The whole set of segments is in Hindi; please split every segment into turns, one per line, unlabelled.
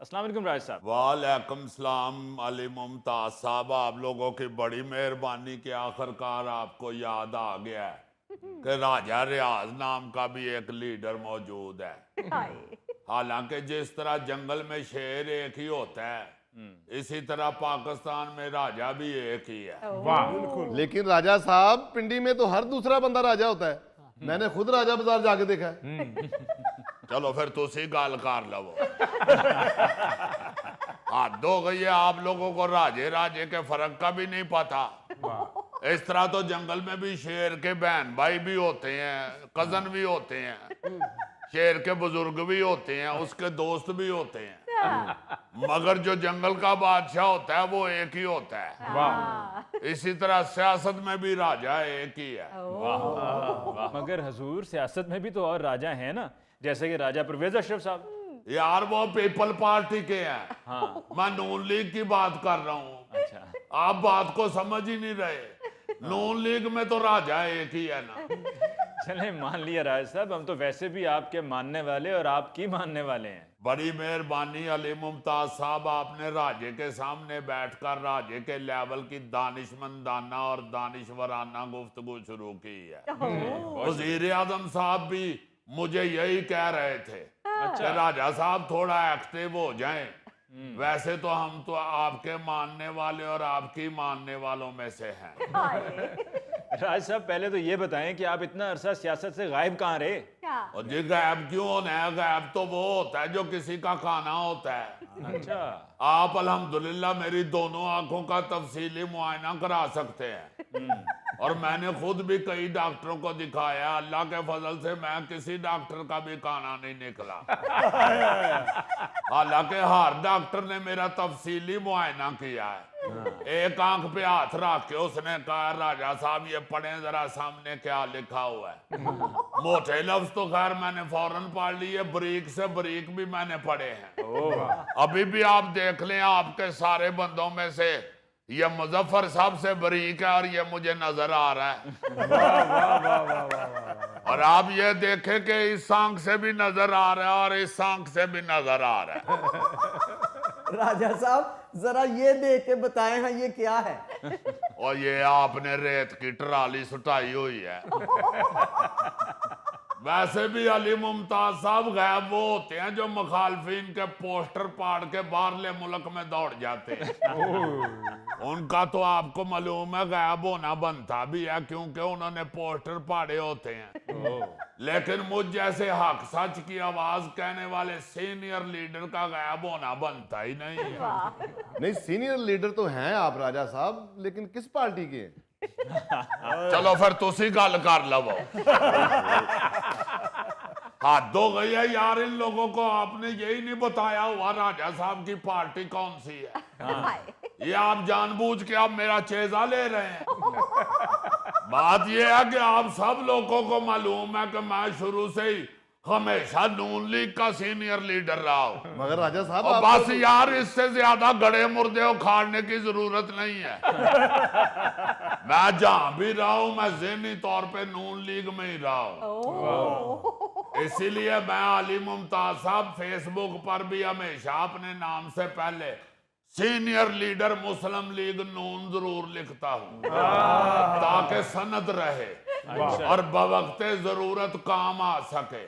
अस्सलाम वालेकुम राज साहब।
वालेकुम सलाम अली मुमताज साहब, आप लोगों की बड़ी मेहरबानी कि आखिरकार आपको याद आ गया है कि राजा रियाज नाम का भी एक लीडर मौजूद है। हालांकि जिस तरह जंगल में शेर एक ही होता है, इसी तरह पाकिस्तान में राजा भी एक ही है।
वाह,
बिल्कुल।
लेकिन राजा साहब, पिंडी में तो हर दूसरा बंदा राजा होता है। मैंने खुद राजा बाजार जाके देखा है।
चलो फिर तुसी गल कर लवो। हद हो गई है, आप लोगों को राजे राजे के फर्क का भी नहीं पता। इस तरह तो जंगल में भी शेर के बहन भाई भी होते हैं, कजन भी होते हैं, शेर के बुजुर्ग भी होते हैं, उसके दोस्त भी होते हैं, मगर जो जंगल का बादशाह होता है वो एक ही होता है।
वाह,
इसी तरह सियासत में भी राजा एक ही है।
मगर हजूर सियासत में भी तो और राजा हैं ना, जैसे कि राजा परवेज अशरफ साहब।
यार वो पीपल पार्टी के हैं,
हाँ,
मैं नून लीग की बात कर रहा हूँ।
अच्छा,
आप बात को समझ ही नहीं रहे। नून लीग में तो राजा एक ही है ना।
चले मान लिया राज साहब, हम तो वैसे भी आपके मानने वाले और आपकी मानने वाले हैं।
बड़ी मेहरबानी अली मुमताज साहब, आपने राजे के सामने बैठकर राजे के लेवल की दानिशमंदाना और दानिशवराना गुफ्तगू शुरू की है। वजीर आजम साहब भी मुझे यही कह रहे थे कि राजा साहब थोड़ा एक्टिव हो जाएं। वैसे तो हम तो आपके मानने वाले और आपकी मानने वालों में से हैं।
राज साहब पहले तो ये बताएं कि आप इतना अरसा सियासत से गायब कहाँ रहे?
और जी गायब क्यों होना है? गायब तो वो होता है जो किसी का खाना होता है।
अच्छा,
आप अल्हम्दुलिल्लाह मेरी दोनों आंखों का तफसीली मुआयना करा सकते हैं, और मैंने खुद भी कई डॉक्टरों को दिखाया। अल्लाह के फजल से मैं किसी डॉक्टर का भी खाना नहीं निकला। हालांकि हर डॉक्टर ने मेरा तफसीली मुआयना किया है। एक आंख पे हाथ रख के उसने कहा, राजा साहब ये पढ़ें जरा सामने क्या लिखा हुआ है। मोटे लफ्ज तो खैर मैंने फौरन पढ़ लिए, बरीक से बरीक भी मैंने पढ़े हैं। अभी भी आप देख लें, आपके सारे बंदों में से ये मुजफ्फर साहब से बरीक है और ये मुझे नजर आ रहा है। और आप ये देखें कि इस आंख से भी नजर आ रहा है और इस आंख से भी नजर आ रहा है।
राजा साहब जरा ये देख के बताएं, हाँ ये क्या है?
और ये आपने रेत की ट्राली सुटाई हुई है। वैसे भी अली मुमताज साहब गायब वो होते हैं जो मुखालफिन के पोस्टर पाड़ के बाहरले मुल्क में दौड़ जाते हैं। उनका तो आपको मालूम है गायब होना बनता भी है, क्योंकि उन्होंने पोस्टर पाड़े होते हैं। लेकिन मुझ जैसे हक सच की आवाज कहने वाले सीनियर लीडर का गायब होना बनता ही नहीं है।
नहीं, सीनियर लीडर तो हैं आप राजा साहब, लेकिन किस पार्टी के?
चलो फिर तुसी गल कर लवो। हद हो गई है यार, इन लोगों को आपने यही नहीं बताया हुआ राजा साहब की पार्टी कौन सी है। ये आप जानबूझ के आप मेरा चेजा ले रहे हैं। बात ये है कि आप सब लोगों को मालूम है कि मैं शुरू से ही हमेशा नून लीग का सीनियर लीडर रहा हूं।
मगर राजा साहब
और
आप
बस यार इससे ज्यादा गड़े मुर्दे उखाड़ने की जरूरत नहीं है। मैं जहां भी रहा हूं मैं ज़हनी तौर पे नून लीग में ही रहा हूं। इसीलिए मैं अली मुमताज साहब फेसबुक पर भी हमेशा अपने नाम से पहले सीनियर लीडर मुस्लिम लीग नून जरूर लिखता हूं, ताकि सनद रहे और बवक्ते जरूरत काम आ सके।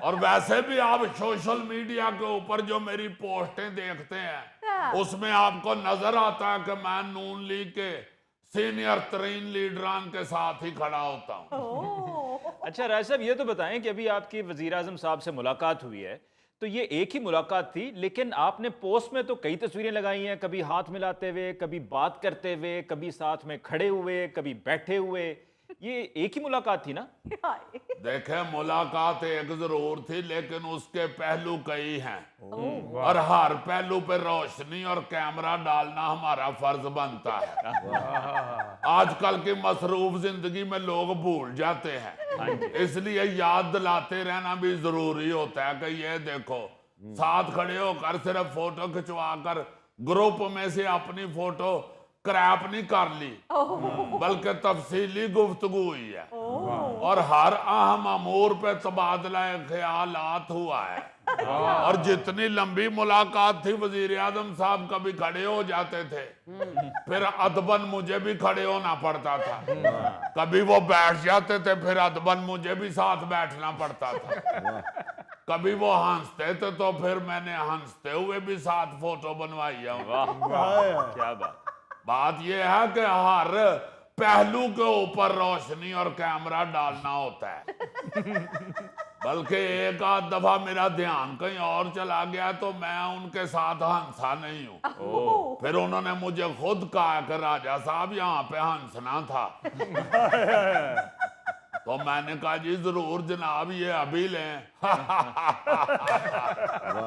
और वैसे भी आप सोशल मीडिया के ऊपर जो मेरी पोस्टें देखते हैं उसमें आपको नजर आता है कि मैं नून लीग के सीनियर तरीन लीडरान के साथ ही खड़ा होता हूं।
अच्छा राज साहब ये तो बताएं कि अभी आपकी वजीर आजम साहब से मुलाकात हुई है, तो ये एक ही मुलाकात थी, लेकिन आपने पोस्ट में तो कई तस्वीरें लगाई हैं, कभी हाथ मिलाते हुए, कभी बात करते हुए, कभी साथ में खड़े हुए, कभी बैठे हुए। ये एक ही मुलाकात थी ना?
देखे, मुलाकात एक जरूर थी, लेकिन उसके पहलू कई हैं और हर पहलू पे रोशनी और कैमरा डालना हमारा फर्ज बनता है। आजकल की मसरूफ जिंदगी में लोग भूल जाते हैं, इसलिए याद दिलाते रहना भी जरूरी होता है कि ये देखो, साथ खड़े होकर सिर्फ फोटो खिंचवा कर ग्रुप में से अपनी फोटो क्रैप नहीं कर ली, बल्कि तफसीली गुफ्तगू हुई है और हर अहम अमूर पे तबादला ख्यालात हुआ है। और जितनी लंबी मुलाकात थी, वजीर आजम साहब कभी खड़े हो जाते थे, फिर अदबन मुझे भी खड़े होना पड़ता था, कभी वो बैठ जाते थे, फिर अदबन मुझे भी साथ बैठना पड़ता था, कभी वो हंसते थे तो फिर मैंने हंसते हुए भी साथ फोटो बनवाई है।
वाह क्या
बात यह है कि हर पहलू के ऊपर रोशनी और कैमरा डालना होता है। बल्कि एक आध दफा मेरा ध्यान कहीं और चला गया तो मैं उनके साथ हंसा नहीं हूं। फिर उन्होंने मुझे खुद कहा कि राजा साहब यहाँ पे हंसना था। तो मैंने कहा जी जरूर जनाब, ये अभी लें।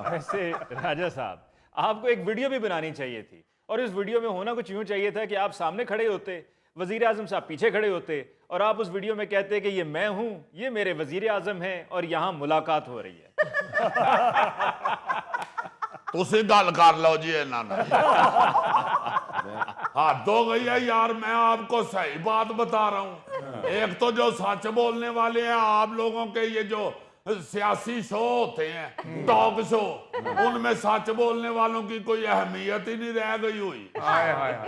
वैसे राजा साहब, आपको एक वीडियो भी बनानी चाहिए थी, और इस वीडियो में होना कुछ यूं चाहिए था कि आप सामने खड़े होते, वजीर आजम साहब पीछे खड़े होते, और आप उस वीडियो में कहते कि ये मैं हूं, ये मेरे वजीर आजम हैं और यहां मुलाकात हो रही है।
तुसी गल कर लो जी इन्हां नाल। हद हो गई है यार, मैं आपको सही बात बता रहा हूं। एक तो जो सच बोलने वाले हैं आप लोगों के, ये जो सियासी शो होते हैं, टॉक शो, उनमें सच बोलने वालों की कोई अहमियत ही नहीं रह गई हुई।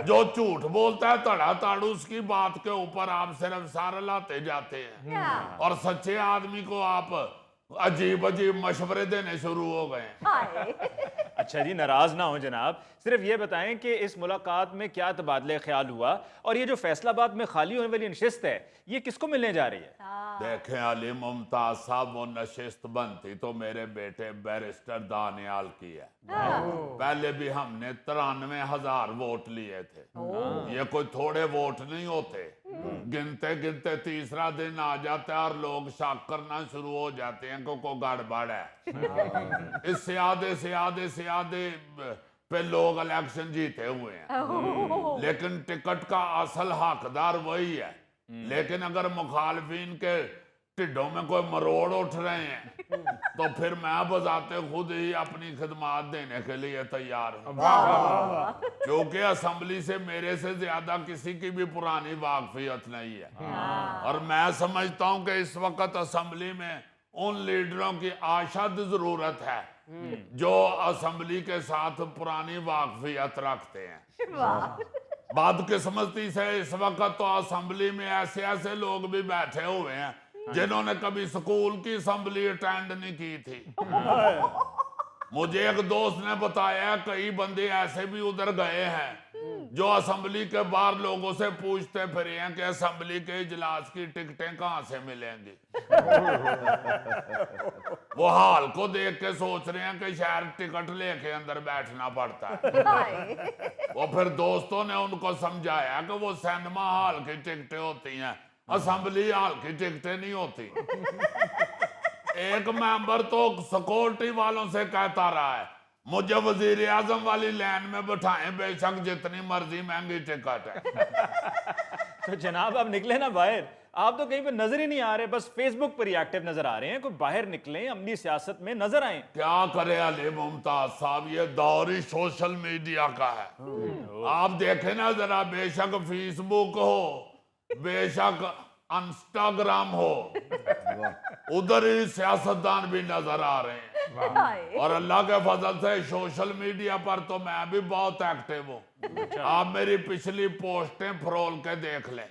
जो झूठ बोलता है धड़ाधड़, उसकी बात के ऊपर आप सिर्फ सार लाते जाते हैं, और सच्चे आदमी को आप अजीब अजीब मशवरे देने शुरू हो गए।
अच्छा जी, नाराज ना हो जनाब, सिर्फ ये बताएं कि इस मुलाकात में क्या तबादले ख्याल हुआ, और ये जो फैसलाबाद में खाली होने वाली नशिस्त है, ये किसको मिलने जा रही है?
देखें अली मुमताज साहब, वो नशिस्त बनती तो मेरे बेटे बैरिस्टर दानियाल की है। पहले भी हमने 93,000 वोट लिए थे। ये कोई थोड़े वोट नहीं होते। गिनते गिनते तीसरा दिन आ जाता है और लोग शक करना शुरू हो जाते हैं कि कोई गड़बड़ है। इससे आधे पे लोग इलेक्शन जीते हुए हैं, लेकिन टिकट का असल हकदार वही है। लेकिन अगर मुखालफिन के टिड्डों में कोई मरोड़ उठ रहे हैं तो फिर मैं बजाते खुद ही अपनी खिदमात देने के लिए तैयार हूं, क्योंकि असेंबली से मेरे से ज्यादा किसी की भी पुरानी वाकफियत नहीं है। और मैं समझता हूं कि इस वक्त असेंबली में उन लीडरों की आशद जरूरत है जो असेंबली के साथ पुरानी वाकफियत रखते हैं। बदकिस्मती से इस वक्त तो असेंबली में ऐसे लोग भी बैठे हुए हैं जिन्होंने कभी स्कूल की असेंबली अटेंड नहीं की थी। मुझे एक दोस्त ने बताया कई बंदे ऐसे भी उधर गए हैं जो असेंबली के बाहर लोगों से पूछते फिरे हैं कि असेंबली के इजलास की टिकटें कहां से मिलेंगी। वो हाल को देख के सोच रहे हैं कि शायद टिकट लेके अंदर बैठना पड़ता है। वो फिर दोस्तों ने उनको समझाया कि वो सिनेमा हॉल की टिकटें होती हैं, असेंबली हॉल की टिकटें नहीं होती। एक मेंबर तो सिक्योरिटी वालों से कहता रहा है मुझे वजीर आजम वाली लाइन में बिठाएं, बेशक जितनी मर्जी महंगी टिकट है।
तो जनाब आप निकले ना बाहर, आप तो कहीं पे नजर ही नहीं आ रहे, बस फेसबुक पर ही एक्टिव नजर आ रहे हैं। कोई बाहर निकलें, अमली सियासत में नजर आए।
क्या करे अली मुमताज साहब, ये दौर ही सोशल मीडिया का है। आप देखें ना जरा, बेशक फेसबुक हो, बेशक इंस्टाग्राम हो, उधर ही सियासतदान भी नजर आ रहे हैं। और अल्लाह के फजल से सोशल मीडिया पर तो मैं भी बहुत एक्टिव हूँ। आप मेरी पिछली पोस्टें फरोल के देख लें।